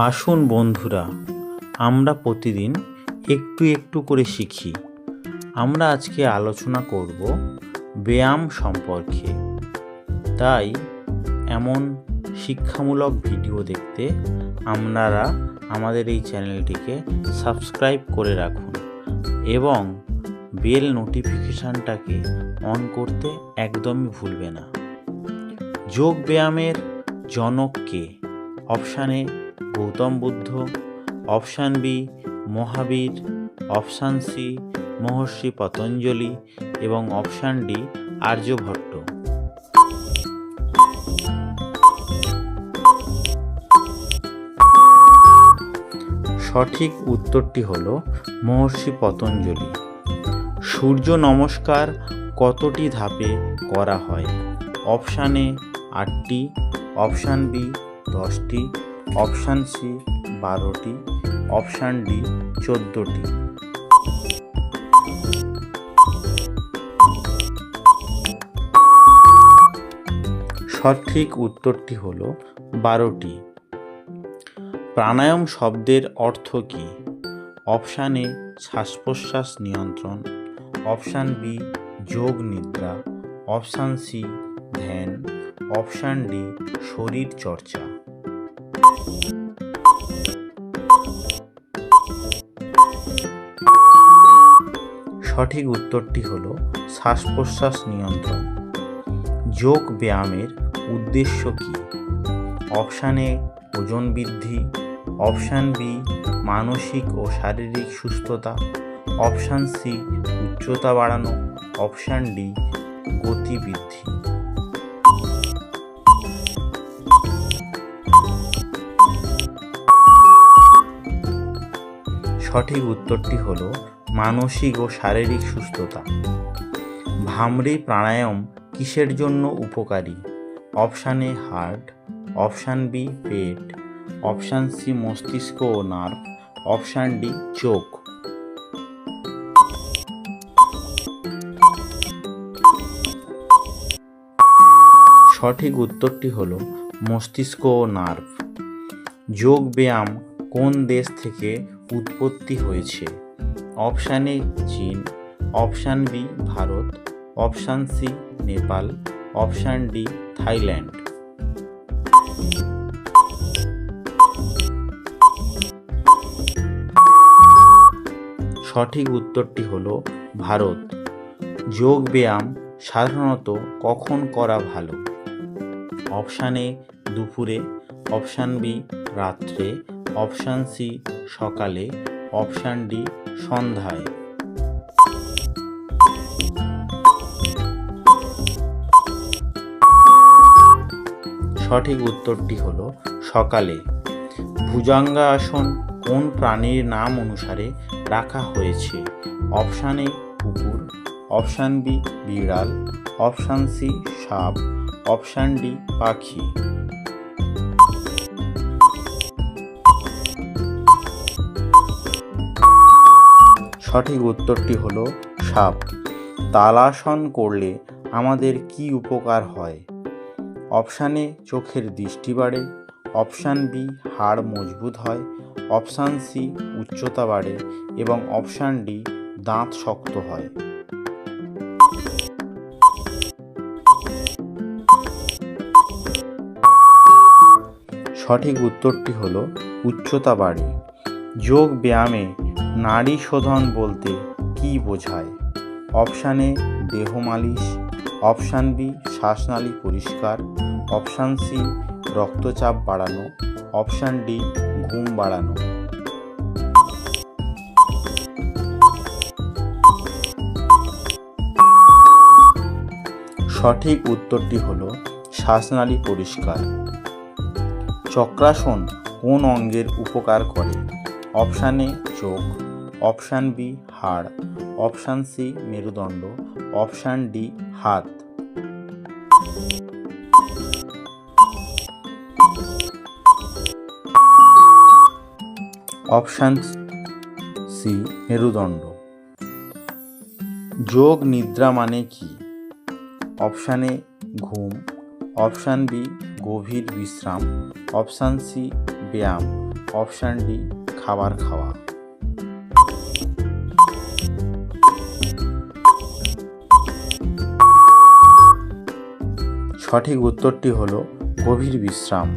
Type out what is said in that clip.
আসুন বন্ধুরা, আমরা প্রতিদিন একটু একটু করে শিখি। আমরা আজকে আলোচনা করব ব্যায়াম সম্পর্কে। তাই এমন শিক্ষামূলক ভিডিও দেখতে আপনারা আমাদের এই চ্যানেলটিকে সাবস্ক্রাইব করে রাখুন এবং বেল নোটিফিকেশানটাকে অন করতে একদমই ভুলবে না। যোগ ব্যায়ামের জনক কে? Option A Gautam Buddha, option B Mahavir, option C Maharshi Patanjali এবং অপশান ডি আর্যভট্ট। সঠিক উত্তরটি হল মহর্ষি পতঞ্জলি। সূর্য নমস্কার কতটি ধাপে করা হয়? অপশান এ 8টি, অপশান বি 10টি, অপশান সি 12টি, অপশান ডি 14টি। সঠিক উত্তরটি হল 12টি। প্রাণায়াম শব্দের অর্থ কী? অপশান এ শ্বাস প্রশ্বাস নিয়ন্ত্রণ, অপশান বি যোগ নিদ্রা, অপশান সি ধ্যান, অপশান ডি শরীর চর্চা। সঠিক উত্তরটি হল শ্বাস প্রশ্বাস নিয়ন্ত্রণ। যোগ ব্যায়ামের উদ্দেশ্য কী? অপশান এ ওজন বৃদ্ধি, অপশান বি মানসিক ও শারীরিক সুস্থতা, অপশান সি উচ্চতা বাড়ানো, অপশান ডি গতি বৃদ্ধি। সঠিক উত্তরটি হল মানসিক ও শারীরিক সুস্থতা। ভ্রামরী প্রাণায়াম কিসের জন্য উপকারী? Option A heart, option B পেট, অপশান সি মস্তিষ্ক ও নার্ভ, অপশান ডি চোখ। সঠিক উত্তরটি হল মস্তিষ্ক ও নার্ভ। যোগ ব্যায়াম কোন দেশ থেকে উৎপত্তি হয়েছে? অপশান এ চীন, option B Bharat, option C Nepal, option D Thailand. সঠিক উত্তরটি হল ভারত। যোগ ব্যায়াম সাধারণত কখন করা ভালো? অপশান এ দুপুরে, অপশান বি রাত্রে, অপশান সি সকালে, অপশান ডি সন্ধ্যায়। সঠিক উত্তরটি হল সকালে। ভুজঙ্গাসন কোন প্রাণীর নাম অনুসারে রাখা হয়েছে? অপশান এ কুকুর, অপশান বি বিড়াল, অপশান সি সাপ, অপশান ডি পাখি। সঠিক উত্তরটি হল সাপ। তালাসন করলে আমাদের কি উপকার হয়? অপশান এ চোখের দৃষ্টি বাড়ে, অপশান বি হাড় মজবুত হয়, অপশান সি উচ্চতা বাড়ে এবং অপশান ডি দাঁত শক্ত হয়। সঠিক উত্তরটি হল উচ্চতা বাড়ে। যোগ ব্যায়ামে নাড়ি শোধন বলতে কি বোঝায়? অপশান এ দেহ মালিশ, অপশান বি শ্বাসনালী পরিষ্কার, অপশান সি রক্তচাপ বাড়ানো, অপশান ডি ঘুম বাড়ানো। সঠিক উত্তরটি হল শ্বাসনালী পরিষ্কার। চক্রাসন কোন অঙ্গের উপকার করে? অপশান এ চোখ, অপশান বি হাড়, অপশান সি মেরুদণ্ড, অপশান ডি হাত। অপশান সি মেরুদণ্ড। যোগ নিদ্রা মানে কি? অপশান এ ঘুম, অপশান বি গভীর বিশ্রাম, অপশান সি ব্যায়াম, অপশান ডি খাবার খাওয়া। সঠিক উত্তরটি হলো গভীর বিশ্রাম।